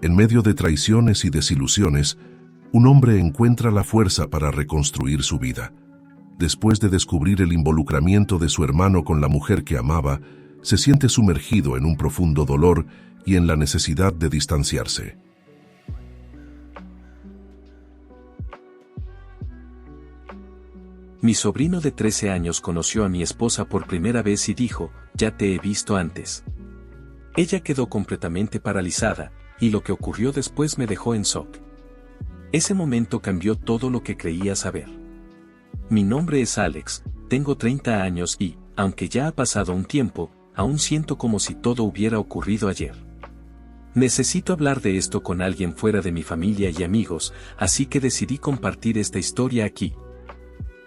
En medio de traiciones y desilusiones, un hombre encuentra la fuerza para reconstruir su vida. Después de descubrir el involucramiento de su hermano con la mujer que amaba, se siente sumergido en un profundo dolor y en la necesidad de distanciarse. Mi sobrino de 13 años conoció a mi esposa por primera vez y dijo, «Ya te he visto antes». Ella quedó completamente paralizada, y lo que ocurrió después me dejó en shock. Ese momento cambió todo lo que creía saber. Mi nombre es Alex, tengo 30 años y, aunque ya ha pasado un tiempo, aún siento como si todo hubiera ocurrido ayer. Necesito hablar de esto con alguien fuera de mi familia y amigos, así que decidí compartir esta historia aquí.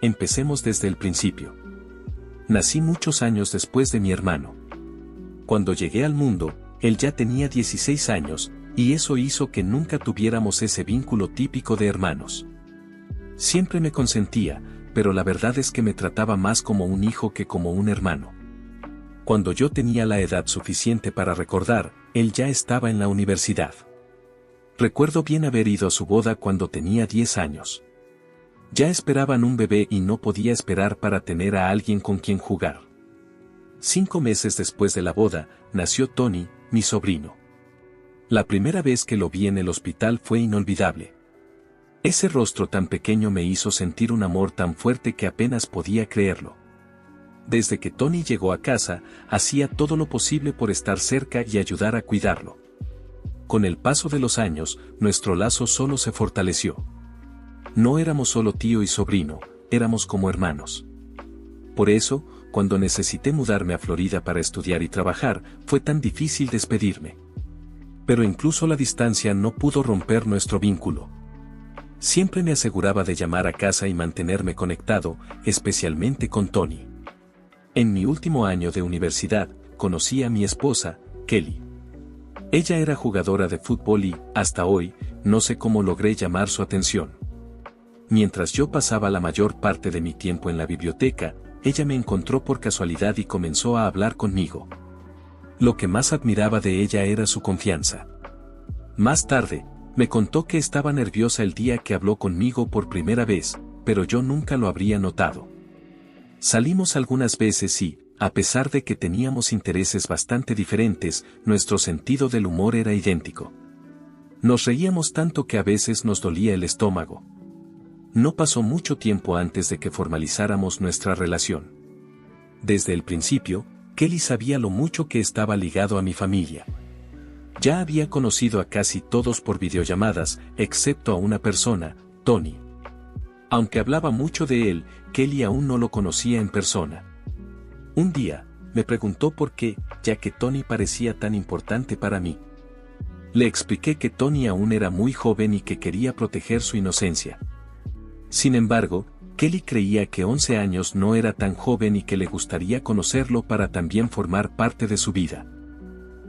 Empecemos desde el principio. Nací muchos años después de mi hermano. Cuando llegué al mundo, él ya tenía 16 años, y eso hizo que nunca tuviéramos ese vínculo típico de hermanos. Siempre me consentía, pero la verdad es que me trataba más como un hijo que como un hermano. Cuando yo tenía la edad suficiente para recordar, él ya estaba en la universidad. Recuerdo bien haber ido a su boda cuando tenía 10 años. Ya esperaban un bebé y no podía esperar para tener a alguien con quien jugar. 5 meses después de la boda, nació Tony, mi sobrino. La primera vez que lo vi en el hospital fue inolvidable. Ese rostro tan pequeño me hizo sentir un amor tan fuerte que apenas podía creerlo. Desde que Tony llegó a casa, hacía todo lo posible por estar cerca y ayudar a cuidarlo. Con el paso de los años, nuestro lazo solo se fortaleció. No éramos solo tío y sobrino, éramos como hermanos. Por eso, cuando necesité mudarme a Florida para estudiar y trabajar, fue tan difícil despedirme. Pero incluso la distancia no pudo romper nuestro vínculo. Siempre me aseguraba de llamar a casa y mantenerme conectado, especialmente con Tony. En mi último año de universidad, conocí a mi esposa, Kelly. Ella era jugadora de fútbol y, hasta hoy, no sé cómo logré llamar su atención. Mientras yo pasaba la mayor parte de mi tiempo en la biblioteca, ella me encontró por casualidad y comenzó a hablar conmigo. Lo que más admiraba de ella era su confianza. Más tarde, me contó que estaba nerviosa el día que habló conmigo por primera vez, pero yo nunca lo habría notado. Salimos algunas veces y, a pesar de que teníamos intereses bastante diferentes, nuestro sentido del humor era idéntico. Nos reíamos tanto que a veces nos dolía el estómago. No pasó mucho tiempo antes de que formalizáramos nuestra relación. Desde el principio, Kelly sabía lo mucho que estaba ligado a mi familia. Ya había conocido a casi todos por videollamadas, excepto a una persona, Tony. Aunque hablaba mucho de él, Kelly aún no lo conocía en persona. Un día, me preguntó por qué, ya que Tony parecía tan importante para mí. Le expliqué que Tony aún era muy joven y que quería proteger su inocencia. Sin embargo, Kelly creía que 11 años no era tan joven y que le gustaría conocerlo para también formar parte de su vida.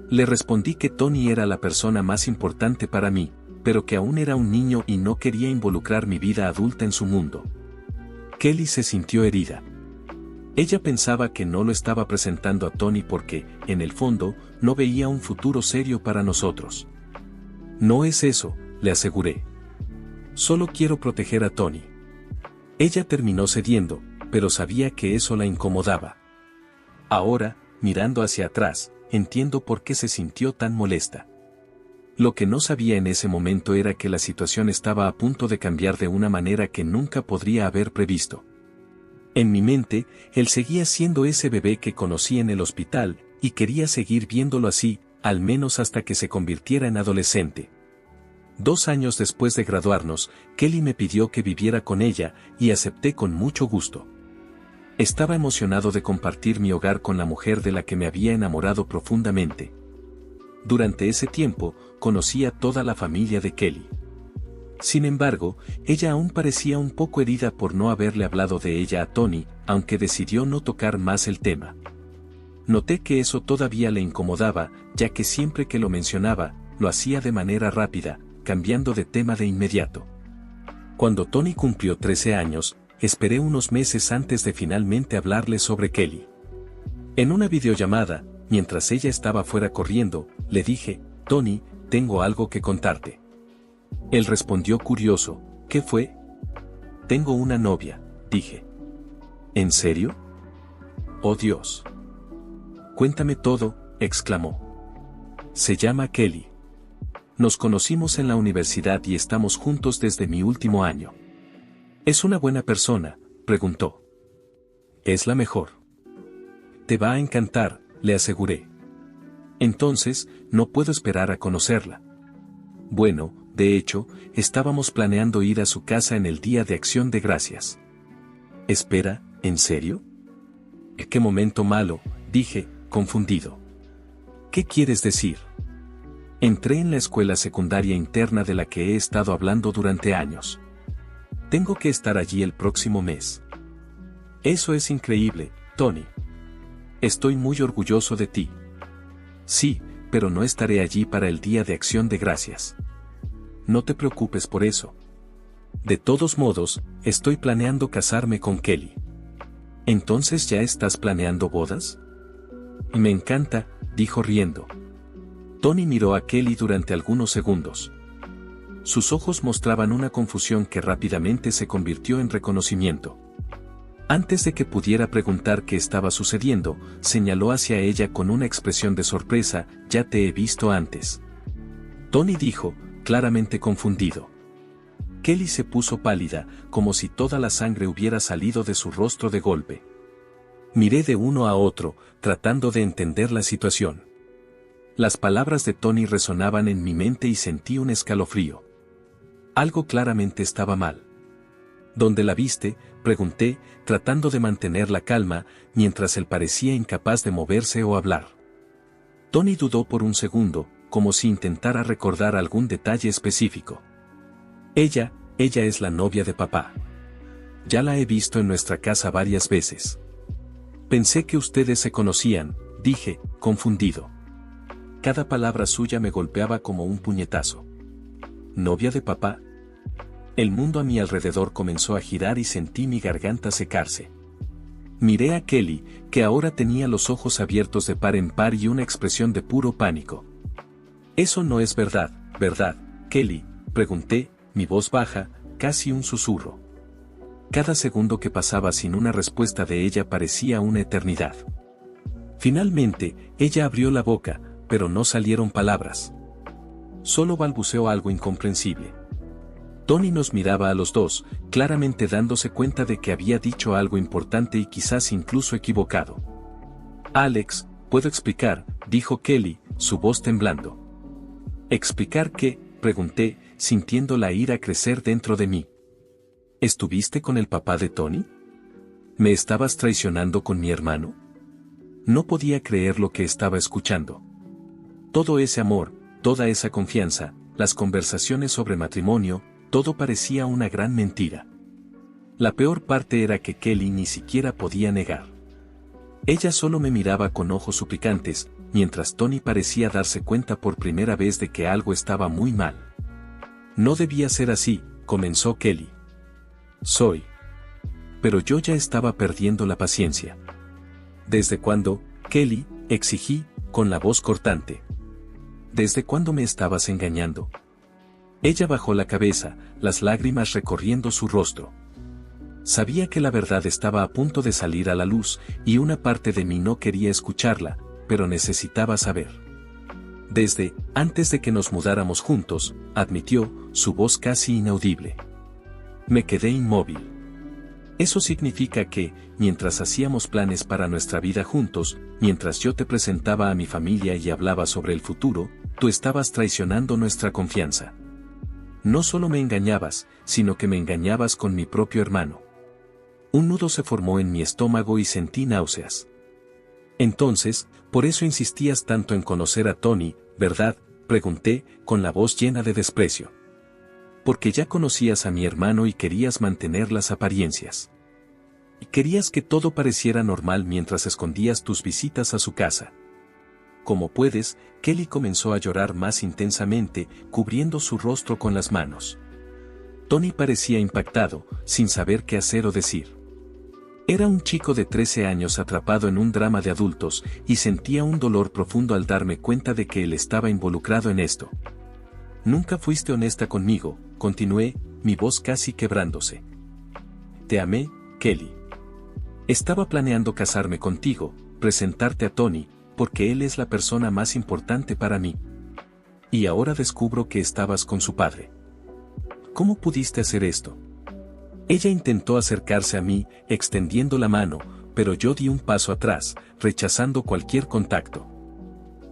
Le respondí que Tony era la persona más importante para mí, pero que aún era un niño y no quería involucrar mi vida adulta en su mundo. Kelly se sintió herida. Ella pensaba que no lo estaba presentando a Tony porque, en el fondo, no veía un futuro serio para nosotros. No es eso, le aseguré. Solo quiero proteger a Tony. Ella terminó cediendo, pero sabía que eso la incomodaba. Ahora, mirando hacia atrás, entiendo por qué se sintió tan molesta. Lo que no sabía en ese momento era que la situación estaba a punto de cambiar de una manera que nunca podría haber previsto. En mi mente, él seguía siendo ese bebé que conocí en el hospital, y quería seguir viéndolo así, al menos hasta que se convirtiera en adolescente. 2 años después de graduarnos, Kelly me pidió que viviera con ella, y acepté con mucho gusto. Estaba emocionado de compartir mi hogar con la mujer de la que me había enamorado profundamente. Durante ese tiempo, conocí a toda la familia de Kelly. Sin embargo, ella aún parecía un poco herida por no haberle hablado de ella a Tony, aunque decidió no tocar más el tema. Noté que eso todavía le incomodaba, ya que siempre que lo mencionaba, lo hacía de manera rápida, cambiando de tema de inmediato. Cuando Tony cumplió 13 años, esperé unos meses antes de finalmente hablarle sobre Kelly. En una videollamada, mientras ella estaba fuera corriendo, le dije, Tony, tengo algo que contarte. Él respondió curioso, ¿qué fue? Tengo una novia, dije. ¿En serio? Oh Dios. Cuéntame todo, exclamó. Se llama Kelly. Nos conocimos en la universidad y estamos juntos desde mi último año. ¿Es una buena persona?, preguntó. Es la mejor. Te va a encantar, le aseguré. Entonces, no puedo esperar a conocerla. Bueno, de hecho, estábamos planeando ir a su casa en el Día de Acción de Gracias. Espera, ¿en serio? ¡Qué momento malo!, dije, confundido. ¿Qué quieres decir? Entré en la escuela secundaria interna de la que he estado hablando durante años. Tengo que estar allí el próximo mes. Eso es increíble, Tony. Estoy muy orgulloso de ti. Sí, pero no estaré allí para el Día de Acción de Gracias. No te preocupes por eso. De todos modos, estoy planeando casarme con Kelly. ¿Entonces ya estás planeando bodas? Me encanta, dijo riendo. Tony miró a Kelly durante algunos segundos. Sus ojos mostraban una confusión que rápidamente se convirtió en reconocimiento. Antes de que pudiera preguntar qué estaba sucediendo, señaló hacia ella con una expresión de sorpresa, ya te he visto antes. Tony dijo, claramente confundido. Kelly se puso pálida, como si toda la sangre hubiera salido de su rostro de golpe. Miré de uno a otro, tratando de entender la situación. Las palabras de Tony resonaban en mi mente y sentí un escalofrío. Algo claramente estaba mal. ¿Dónde la viste?, pregunté, tratando de mantener la calma, mientras él parecía incapaz de moverse o hablar. Tony dudó por un segundo, como si intentara recordar algún detalle específico. Ella es la novia de papá. Ya la he visto en nuestra casa varias veces. Pensé que ustedes se conocían, dije, confundido. Cada palabra suya me golpeaba como un puñetazo. ¿Novia de papá? El mundo a mi alrededor comenzó a girar y sentí mi garganta secarse. Miré a Kelly, que ahora tenía los ojos abiertos de par en par y una expresión de puro pánico. Eso no es verdad, ¿verdad, Kelly?, pregunté, mi voz baja, casi un susurro. Cada segundo que pasaba sin una respuesta de ella parecía una eternidad. Finalmente, ella abrió la boca, pero no salieron palabras. Solo balbuceó algo incomprensible. Tony nos miraba a los dos, claramente dándose cuenta de que había dicho algo importante y quizás incluso equivocado. Alex, ¿puedo explicar?, dijo Kelly, su voz temblando. ¿Explicar qué?, pregunté, sintiendo la ira crecer dentro de mí. ¿Estuviste con el papá de Tony? ¿Me estabas traicionando con mi hermano? No podía creer lo que estaba escuchando. Todo ese amor, toda esa confianza, las conversaciones sobre matrimonio, todo parecía una gran mentira. La peor parte era que Kelly ni siquiera podía negar. Ella solo me miraba con ojos suplicantes, mientras Tony parecía darse cuenta por primera vez de que algo estaba muy mal. No debía ser así, comenzó Kelly. Pero yo ya estaba perdiendo la paciencia. ¿Desde cuándo, Kelly?, exigí, con la voz cortante. ¿Desde cuándo me estabas engañando? Ella bajó la cabeza, las lágrimas recorriendo su rostro. Sabía que la verdad estaba a punto de salir a la luz, y una parte de mí no quería escucharla, pero necesitaba saber. Desde antes de que nos mudáramos juntos, admitió, su voz casi inaudible. Me quedé inmóvil. Eso significa que, mientras hacíamos planes para nuestra vida juntos, mientras yo te presentaba a mi familia y hablaba sobre el futuro, tú estabas traicionando nuestra confianza. No solo me engañabas, sino que me engañabas con mi propio hermano. Un nudo se formó en mi estómago y sentí náuseas. Entonces, por eso insistías tanto en conocer a Tony, ¿verdad?, pregunté, con la voz llena de desprecio. Porque ya conocías a mi hermano y querías mantener las apariencias. Y querías que todo pareciera normal mientras escondías tus visitas a su casa. Como puedes, Kelly comenzó a llorar más intensamente, cubriendo su rostro con las manos. Tony parecía impactado, sin saber qué hacer o decir. Era un chico de 13 años atrapado en un drama de adultos, y sentía un dolor profundo al darme cuenta de que él estaba involucrado en esto. Nunca fuiste honesta conmigo, continué, mi voz casi quebrándose. Te amé, Kelly. Estaba planeando casarme contigo, presentarte a Tony, porque él es la persona más importante para mí. Y ahora descubro que estabas con su padre. ¿Cómo pudiste hacer esto? Ella intentó acercarse a mí, extendiendo la mano, pero yo di un paso atrás, rechazando cualquier contacto.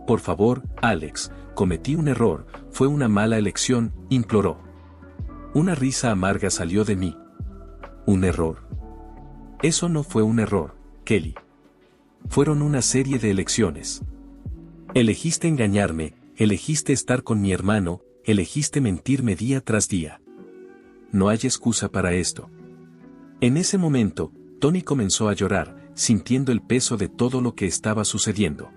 Por favor, Alex, cometí un error, fue una mala elección, imploró. Una risa amarga salió de mí. ¿Un error? Eso no fue un error, Kelly. Fueron una serie de elecciones. Elegiste engañarme, elegiste estar con mi hermano, elegiste mentirme día tras día. No hay excusa para esto. En ese momento, Tony comenzó a llorar, sintiendo el peso de todo lo que estaba sucediendo.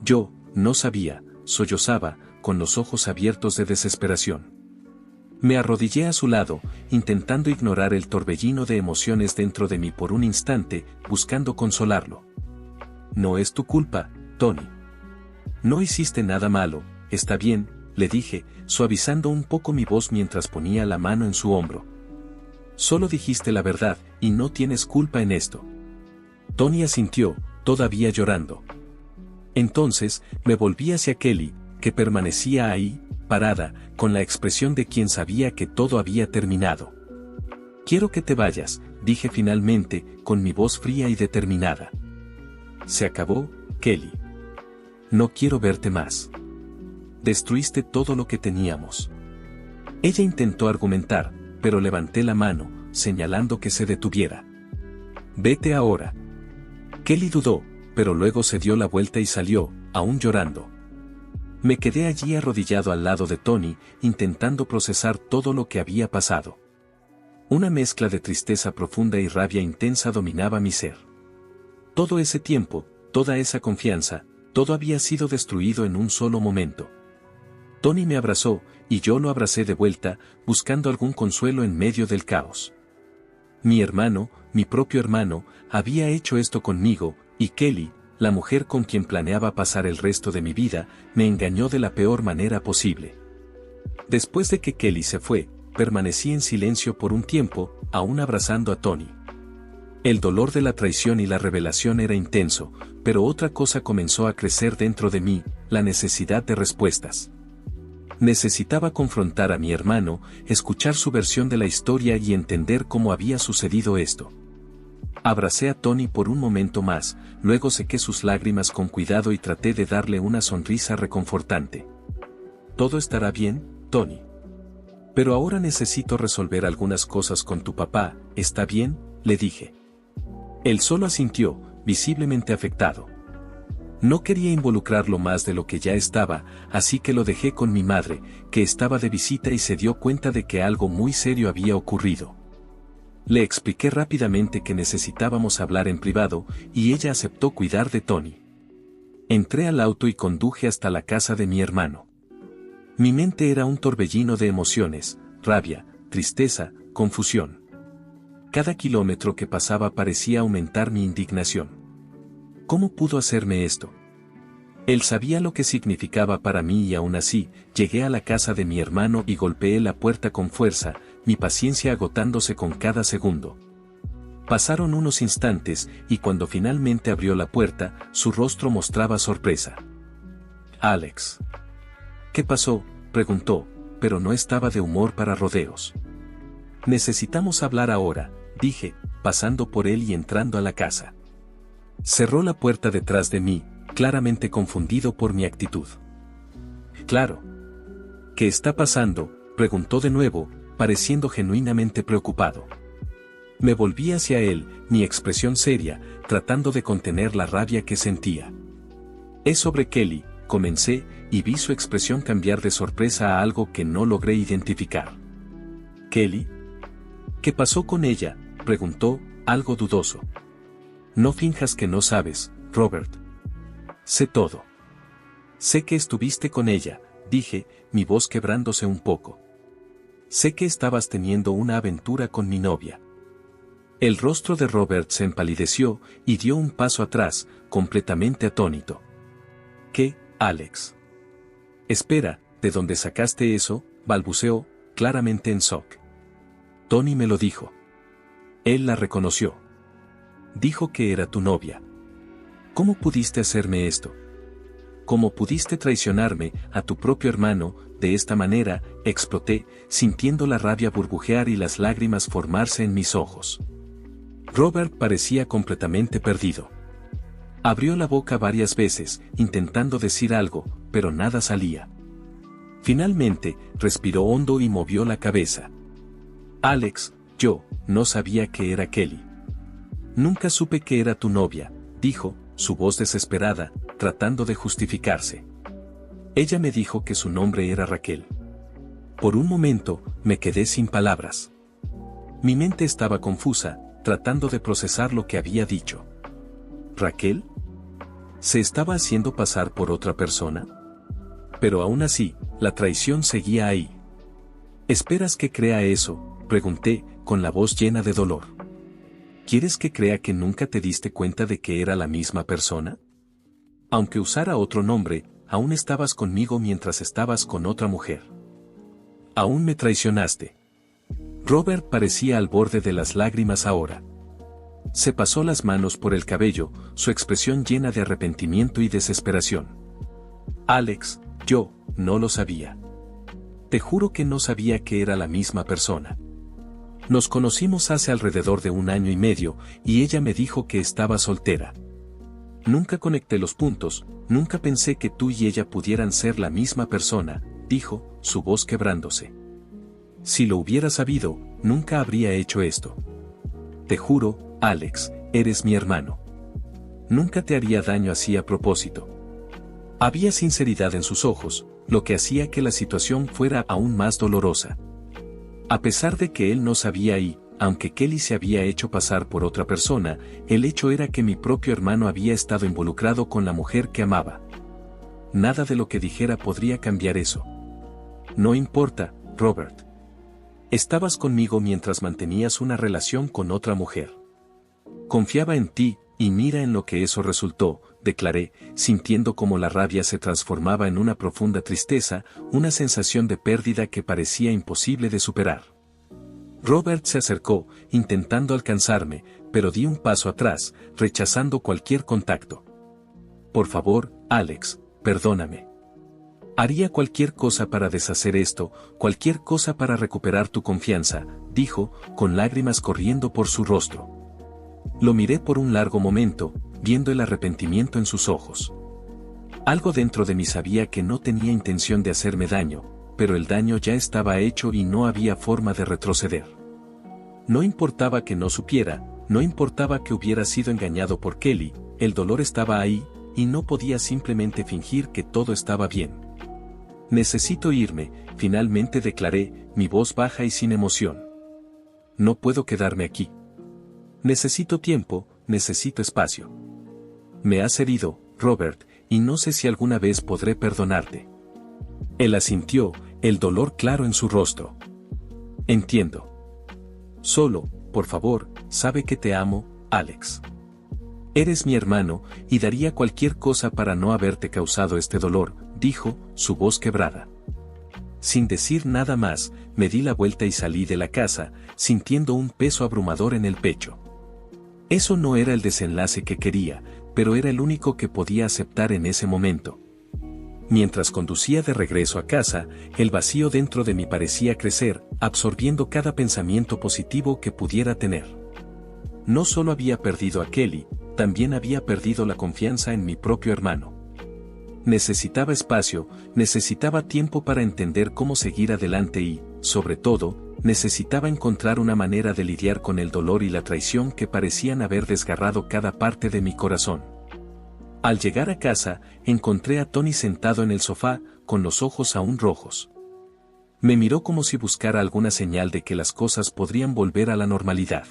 Yo, no sabía, sollozaba, con los ojos abiertos de desesperación. Me arrodillé a su lado, intentando ignorar el torbellino de emociones dentro de mí por un instante, buscando consolarlo. No es tu culpa, Tony. No hiciste nada malo, está bien, le dije, suavizando un poco mi voz mientras ponía la mano en su hombro. Solo dijiste la verdad, y no tienes culpa en esto. Tony asintió, todavía llorando. Entonces, me volví hacia Kelly, que permanecía ahí, parada, con la expresión de quien sabía que todo había terminado. Quiero que te vayas, dije finalmente, con mi voz fría y determinada. Se acabó, Kelly. No quiero verte más. Destruiste todo lo que teníamos. Ella intentó argumentar, pero levanté la mano, señalando que se detuviera. Vete ahora. Kelly dudó, pero luego se dio la vuelta y salió, aún llorando. Me quedé allí arrodillado al lado de Tony, intentando procesar todo lo que había pasado. Una mezcla de tristeza profunda y rabia intensa dominaba mi ser. Todo ese tiempo, toda esa confianza, todo había sido destruido en un solo momento. Tony me abrazó, y yo lo abracé de vuelta, buscando algún consuelo en medio del caos. Mi hermano, mi propio hermano, había hecho esto conmigo, y Kelly, la mujer con quien planeaba pasar el resto de mi vida, me engañó de la peor manera posible. Después de que Kelly se fue, permanecí en silencio por un tiempo, aún abrazando a Tony. El dolor de la traición y la revelación era intenso, pero otra cosa comenzó a crecer dentro de mí, la necesidad de respuestas. Necesitaba confrontar a mi hermano, escuchar su versión de la historia y entender cómo había sucedido esto. Abracé a Tony por un momento más, luego sequé sus lágrimas con cuidado y traté de darle una sonrisa reconfortante. Todo estará bien, Tony. Pero ahora necesito resolver algunas cosas con tu papá, ¿está bien?, le dije. Él solo asintió, visiblemente afectado. No quería involucrarlo más de lo que ya estaba, así que lo dejé con mi madre, que estaba de visita y se dio cuenta de que algo muy serio había ocurrido. Le expliqué rápidamente que necesitábamos hablar en privado, y ella aceptó cuidar de Tony. Entré al auto y conduje hasta la casa de mi hermano. Mi mente era un torbellino de emociones, rabia, tristeza, confusión. Cada kilómetro que pasaba parecía aumentar mi indignación. ¿Cómo pudo hacerme esto? Él sabía lo que significaba para mí y aún así, llegué a la casa de mi hermano y golpeé la puerta con fuerza, mi paciencia agotándose con cada segundo. Pasaron unos instantes y cuando finalmente abrió la puerta, su rostro mostraba sorpresa. «Alex». «¿Qué pasó?», preguntó, pero no estaba de humor para rodeos. «Necesitamos hablar ahora», dije, pasando por él y entrando a la casa. Cerró la puerta detrás de mí, claramente confundido por mi actitud. «Claro». «¿Qué está pasando?», preguntó de nuevo, pareciendo genuinamente preocupado. Me volví hacia él, mi expresión seria, tratando de contener la rabia que sentía. «Es sobre Kelly», comencé, y vi su expresión cambiar de sorpresa a algo que no logré identificar. «¿Kelly? ¿Qué pasó con ella?», preguntó, algo dudoso. «No finjas que no sabes, Robert. Sé todo. Sé que estuviste con ella», dije, mi voz quebrándose un poco. «Sé que estabas teniendo una aventura con mi novia». El rostro de Robert se empalideció y dio un paso atrás, completamente atónito. «¿Qué, Alex?». «Espera», ¿De dónde sacaste eso?, balbuceó, claramente en shock. Tony me lo dijo. Él la reconoció. Dijo que era tu novia. ¿Cómo pudiste hacerme esto? ¿Cómo pudiste traicionarme a tu propio hermano de esta manera?, exploté, sintiendo la rabia burbujear y las lágrimas formarse en mis ojos. Robert parecía completamente perdido. Abrió la boca varias veces, intentando decir algo, pero nada salía. Finalmente, respiró hondo y movió la cabeza. Alex, yo no sabía que era Kelly. Nunca supe que era tu novia, dijo, su voz desesperada, tratando de justificarse. Ella me dijo que su nombre era Raquel. Por un momento, me quedé sin palabras. Mi mente estaba confusa, tratando de procesar lo que había dicho. ¿Raquel? ¿Se estaba haciendo pasar por otra persona? Pero aún así, la traición seguía ahí. ¿Esperas que crea eso?, pregunté, con la voz llena de dolor. ¿Quieres que crea que nunca te diste cuenta de que era la misma persona? Aunque usara otro nombre, aún estabas conmigo mientras estabas con otra mujer. Aún me traicionaste. Robert parecía al borde de las lágrimas ahora. Se pasó las manos por el cabello, su expresión llena de arrepentimiento y desesperación. Alex, yo no lo sabía. Te juro que no sabía que era la misma persona. Nos conocimos hace alrededor de 1 año y medio, y ella me dijo que estaba soltera. Nunca conecté los puntos, nunca pensé que tú y ella pudieran ser la misma persona, dijo, su voz quebrándose. Si lo hubiera sabido, nunca habría hecho esto. Te juro, Alex, eres mi hermano. Nunca te haría daño así a propósito. Había sinceridad en sus ojos, lo que hacía que la situación fuera aún más dolorosa. A pesar de que él no sabía y, aunque Kelly se había hecho pasar por otra persona, el hecho era que mi propio hermano había estado involucrado con la mujer que amaba. Nada de lo que dijera podría cambiar eso. No importa, Robert. Estabas conmigo mientras mantenías una relación con otra mujer. Confiaba en ti, y mira en lo que eso resultó, declaré, sintiendo cómo la rabia se transformaba en una profunda tristeza, una sensación de pérdida que parecía imposible de superar. Robert se acercó, intentando alcanzarme, pero di un paso atrás, rechazando cualquier contacto. Por favor, Alex, perdóname. Haría cualquier cosa para deshacer esto, cualquier cosa para recuperar tu confianza, dijo, con lágrimas corriendo por su rostro. Lo miré por un largo momento, viendo el arrepentimiento en sus ojos. Algo dentro de mí sabía que no tenía intención de hacerme daño, pero el daño ya estaba hecho y no había forma de retroceder. No importaba que no supiera, no importaba que hubiera sido engañado por Kelly, el dolor estaba ahí, y no podía simplemente fingir que todo estaba bien. Necesito irme, finalmente declaré, mi voz baja y sin emoción. No puedo quedarme aquí. Necesito tiempo, necesito espacio. Me has herido, Robert, y no sé si alguna vez podré perdonarte. Él asintió, el dolor claro en su rostro. Entiendo. Solo, por favor, sabe que te amo, Alex. Eres mi hermano, y daría cualquier cosa para no haberte causado este dolor, dijo, su voz quebrada. Sin decir nada más, me di la vuelta y salí de la casa, sintiendo un peso abrumador en el pecho. Eso no era el desenlace que quería, pero era el único que podía aceptar en ese momento. Mientras conducía de regreso a casa, el vacío dentro de mí parecía crecer, absorbiendo cada pensamiento positivo que pudiera tener. No solo había perdido a Kelly, también había perdido la confianza en mi propio hermano. Necesitaba espacio, necesitaba tiempo para entender cómo seguir adelante y, sobre todo, necesitaba encontrar una manera de lidiar con el dolor y la traición que parecían haber desgarrado cada parte de mi corazón. Al llegar a casa, encontré a Tony sentado en el sofá, con los ojos aún rojos. Me miró como si buscara alguna señal de que las cosas podrían volver a la normalidad.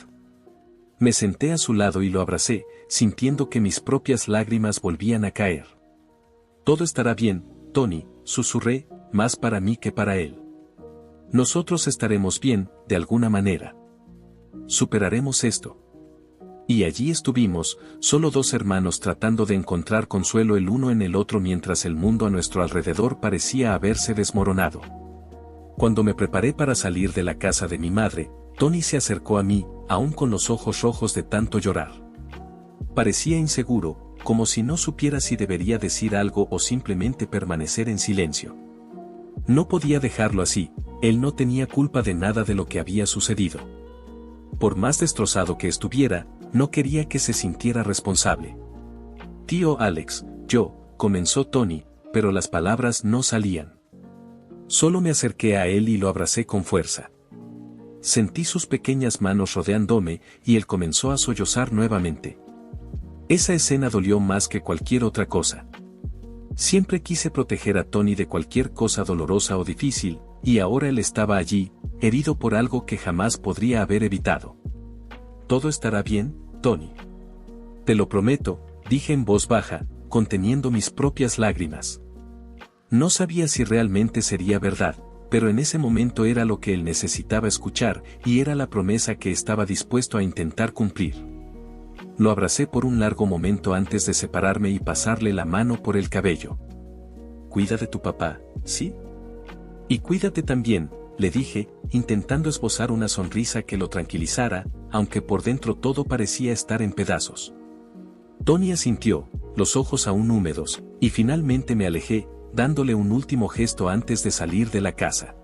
Me senté a su lado y lo abracé, sintiendo que mis propias lágrimas volvían a caer. Todo estará bien, Tony, susurré, más para mí que para él. Nosotros estaremos bien, de alguna manera. Superaremos esto. Y allí estuvimos, solo dos hermanos tratando de encontrar consuelo el uno en el otro mientras el mundo a nuestro alrededor parecía haberse desmoronado. Cuando me preparé para salir de la casa de mi madre, Tony se acercó a mí, aún con los ojos rojos de tanto llorar. Parecía inseguro, como si no supiera si debería decir algo o simplemente permanecer en silencio. No podía dejarlo así, él no tenía culpa de nada de lo que había sucedido. Por más destrozado que estuviera, no quería que se sintiera responsable. Tío Alex, comenzó Tony, pero las palabras no salían. Solo me acerqué a él y lo abracé con fuerza. Sentí sus pequeñas manos rodeándome y él comenzó a sollozar nuevamente. Esa escena dolió más que cualquier otra cosa. Siempre quise proteger a Tony de cualquier cosa dolorosa o difícil, y ahora él estaba allí, herido por algo que jamás podría haber evitado. «Todo estará bien, Tony. Te lo prometo», dije en voz baja, conteniendo mis propias lágrimas. No sabía si realmente sería verdad, pero en ese momento era lo que él necesitaba escuchar y era la promesa que estaba dispuesto a intentar cumplir. Lo abracé por un largo momento antes de separarme y pasarle la mano por el cabello. «Cuida de tu papá, ¿sí? Y cuídate también», le dije, intentando esbozar una sonrisa que lo tranquilizara, aunque por dentro todo parecía estar en pedazos. Tony asintió, los ojos aún húmedos, y finalmente me alejé, dándole un último gesto antes de salir de la casa.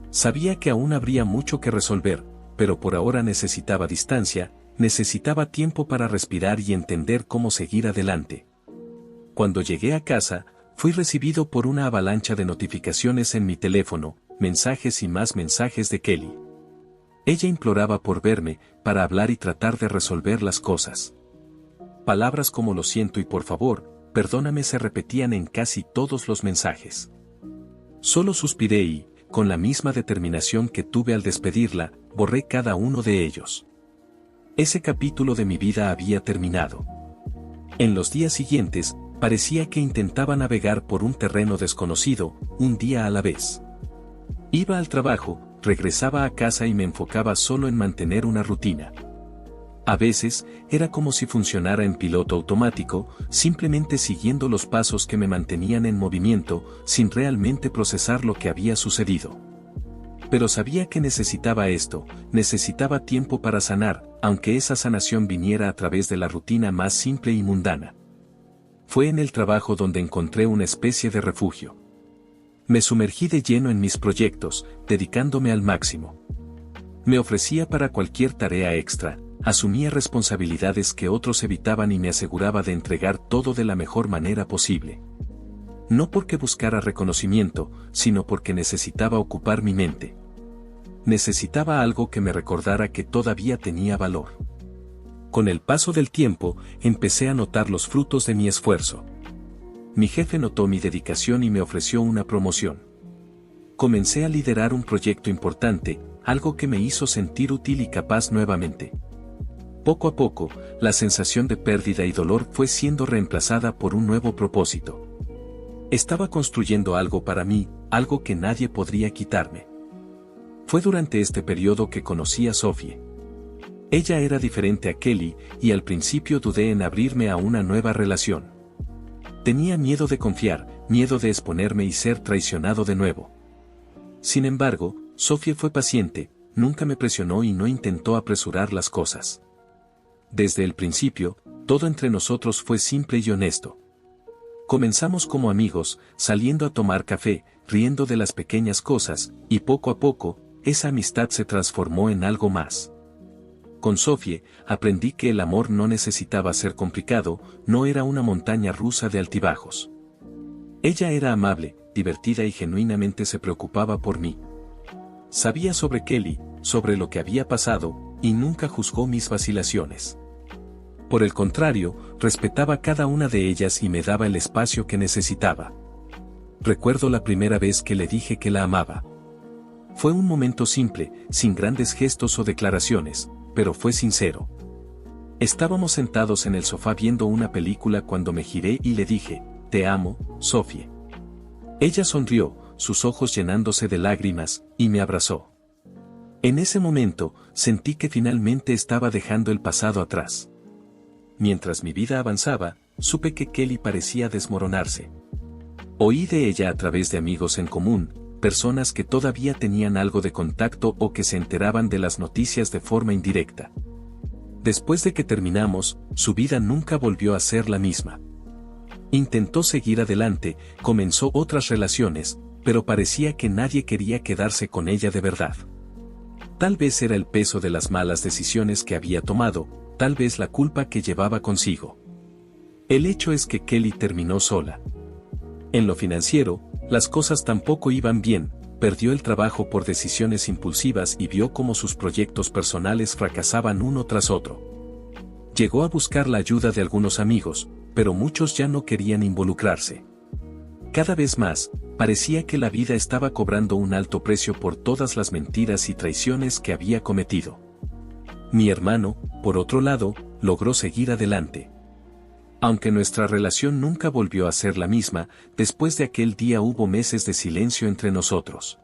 Sabía que aún habría mucho que resolver, pero por ahora necesitaba distancia, necesitaba tiempo para respirar y entender cómo seguir adelante. Cuando llegué a casa, fui recibido por una avalancha de notificaciones en mi teléfono, mensajes y más mensajes de Kelly. Ella imploraba por verme, para hablar y tratar de resolver las cosas. Palabras como lo siento y por favor, perdóname se repetían en casi todos los mensajes. Solo suspiré y, con la misma determinación que tuve al despedirla, borré cada uno de ellos. Ese capítulo de mi vida había terminado. En los días siguientes, parecía que intentaba navegar por un terreno desconocido, un día a la vez. Iba al trabajo, regresaba a casa y me enfocaba solo en mantener una rutina. A veces, era como si funcionara en piloto automático, simplemente siguiendo los pasos que me mantenían en movimiento, sin realmente procesar lo que había sucedido. Pero sabía que necesitaba esto, necesitaba tiempo para sanar, aunque esa sanación viniera a través de la rutina más simple y mundana. Fue en el trabajo donde encontré una especie de refugio. Me sumergí de lleno en mis proyectos, dedicándome al máximo. Me ofrecía para cualquier tarea extra, asumía responsabilidades que otros evitaban y me aseguraba de entregar todo de la mejor manera posible. No porque buscara reconocimiento, sino porque necesitaba ocupar mi mente. Necesitaba algo que me recordara que todavía tenía valor. Con el paso del tiempo, empecé a notar los frutos de mi esfuerzo. Mi jefe notó mi dedicación y me ofreció una promoción. Comencé a liderar un proyecto importante, algo que me hizo sentir útil y capaz nuevamente. Poco a poco, la sensación de pérdida y dolor fue siendo reemplazada por un nuevo propósito. Estaba construyendo algo para mí, algo que nadie podría quitarme. Fue durante este periodo que conocí a Sophie. Ella era diferente a Kelly, y al principio dudé en abrirme a una nueva relación. Tenía miedo de confiar, miedo de exponerme y ser traicionado de nuevo. Sin embargo, Sophie fue paciente, nunca me presionó y no intentó apresurar las cosas. Desde el principio, todo entre nosotros fue simple y honesto. Comenzamos como amigos, saliendo a tomar café, riendo de las pequeñas cosas, y poco a poco, esa amistad se transformó en algo más. Con Sophie, aprendí que el amor no necesitaba ser complicado, no era una montaña rusa de altibajos. Ella era amable, divertida y genuinamente se preocupaba por mí. Sabía sobre Kelly, sobre lo que había pasado, y nunca juzgó mis vacilaciones. Por el contrario, respetaba cada una de ellas y me daba el espacio que necesitaba. Recuerdo la primera vez que le dije que la amaba. Fue un momento simple, sin grandes gestos o declaraciones, pero fue sincero. Estábamos sentados en el sofá viendo una película cuando me giré y le dije, «Te amo, Sophie». Ella sonrió, sus ojos llenándose de lágrimas, y me abrazó. En ese momento, sentí que finalmente estaba dejando el pasado atrás. Mientras mi vida avanzaba, supe que Kelly parecía desmoronarse. Oí de ella a través de amigos en común, personas que todavía tenían algo de contacto o que se enteraban de las noticias de forma indirecta. Después de que terminamos, su vida nunca volvió a ser la misma. Intentó seguir adelante, comenzó otras relaciones, pero parecía que nadie quería quedarse con ella de verdad. Tal vez era el peso de las malas decisiones que había tomado, tal vez la culpa que llevaba consigo. El hecho es que Kelly terminó sola. En lo financiero, las cosas tampoco iban bien, perdió el trabajo por decisiones impulsivas y vio cómo sus proyectos personales fracasaban uno tras otro. Llegó a buscar la ayuda de algunos amigos, pero muchos ya no querían involucrarse. Cada vez más, parecía que la vida estaba cobrando un alto precio por todas las mentiras y traiciones que había cometido. Mi hermano, por otro lado, logró seguir adelante. Aunque nuestra relación nunca volvió a ser la misma, después de aquel día hubo meses de silencio entre nosotros.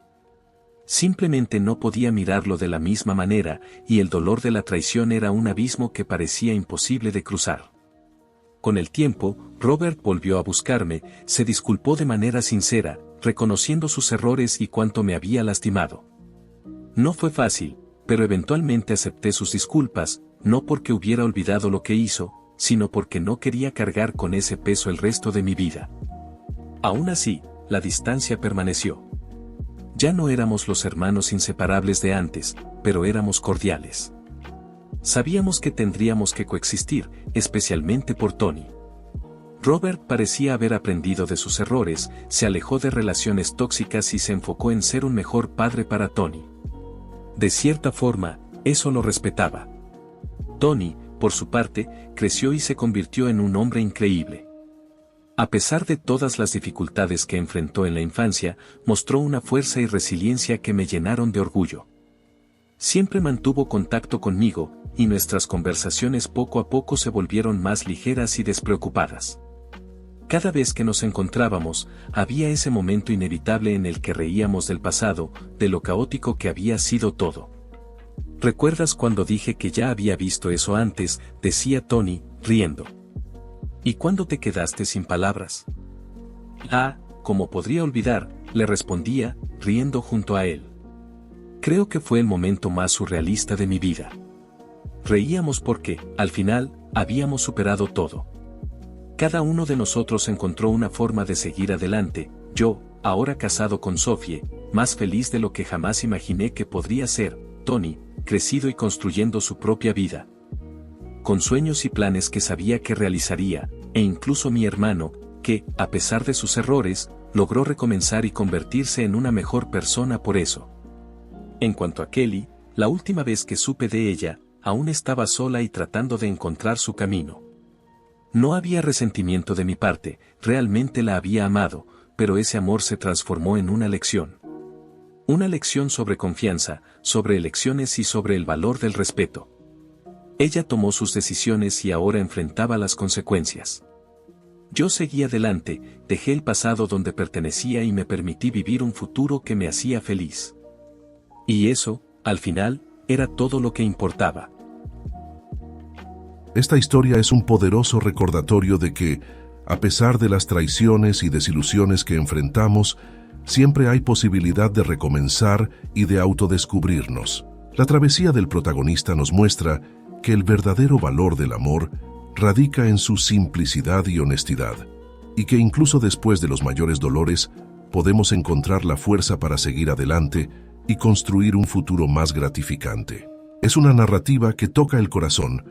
Simplemente no podía mirarlo de la misma manera, y el dolor de la traición era un abismo que parecía imposible de cruzar. Con el tiempo, Robert volvió a buscarme, se disculpó de manera sincera, reconociendo sus errores y cuánto me había lastimado. No fue fácil, pero eventualmente acepté sus disculpas, no porque hubiera olvidado lo que hizo, sino porque no quería cargar con ese peso el resto de mi vida. Aún así, la distancia permaneció. Ya no éramos los hermanos inseparables de antes, pero éramos cordiales. Sabíamos que tendríamos que coexistir, especialmente por Tony. Robert parecía haber aprendido de sus errores, se alejó de relaciones tóxicas y se enfocó en ser un mejor padre para Tony. De cierta forma, eso lo respetaba. Tony, por su parte, creció y se convirtió en un hombre increíble. A pesar de todas las dificultades que enfrentó en la infancia, mostró una fuerza y resiliencia que me llenaron de orgullo. Siempre mantuvo contacto conmigo, y nuestras conversaciones poco a poco se volvieron más ligeras y despreocupadas. Cada vez que nos encontrábamos, había ese momento inevitable en el que reíamos del pasado, de lo caótico que había sido todo. ¿Recuerdas cuando dije que ya había visto eso antes?, decía Tony, riendo. ¿Y cuándo te quedaste sin palabras? ¿Cómo podría olvidar?, le respondía, riendo junto a él. Creo que fue el momento más surrealista de mi vida. Reíamos porque, al final, habíamos superado todo. Cada uno de nosotros encontró una forma de seguir adelante, yo, ahora casado con Sophie, más feliz de lo que jamás imaginé que podría ser, Tony, crecido y construyendo su propia vida. Con sueños y planes que sabía que realizaría, e incluso mi hermano, que, a pesar de sus errores, logró recomenzar y convertirse en una mejor persona por eso. En cuanto a Kelly, la última vez que supe de ella, aún estaba sola y tratando de encontrar su camino. No había resentimiento de mi parte, realmente la había amado, pero ese amor se transformó en una lección. Una lección sobre confianza, sobre elecciones y sobre el valor del respeto. Ella tomó sus decisiones y ahora enfrentaba las consecuencias. Yo seguí adelante, dejé el pasado donde pertenecía y me permití vivir un futuro que me hacía feliz. Y eso, al final, era todo lo que importaba. Esta historia es un poderoso recordatorio de que, a pesar de las traiciones y desilusiones que enfrentamos, siempre hay posibilidad de recomenzar y de autodescubrirnos. La travesía del protagonista nos muestra que el verdadero valor del amor radica en su simplicidad y honestidad, y que incluso después de los mayores dolores, podemos encontrar la fuerza para seguir adelante y construir un futuro más gratificante. Es una narrativa que toca el corazón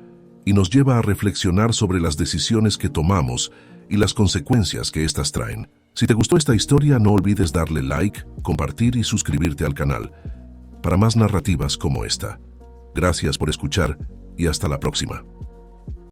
y nos lleva a reflexionar sobre las decisiones que tomamos y las consecuencias que éstas traen. Si te gustó esta historia, no olvides darle like, compartir y suscribirte al canal para más narrativas como esta. Gracias por escuchar y hasta la próxima.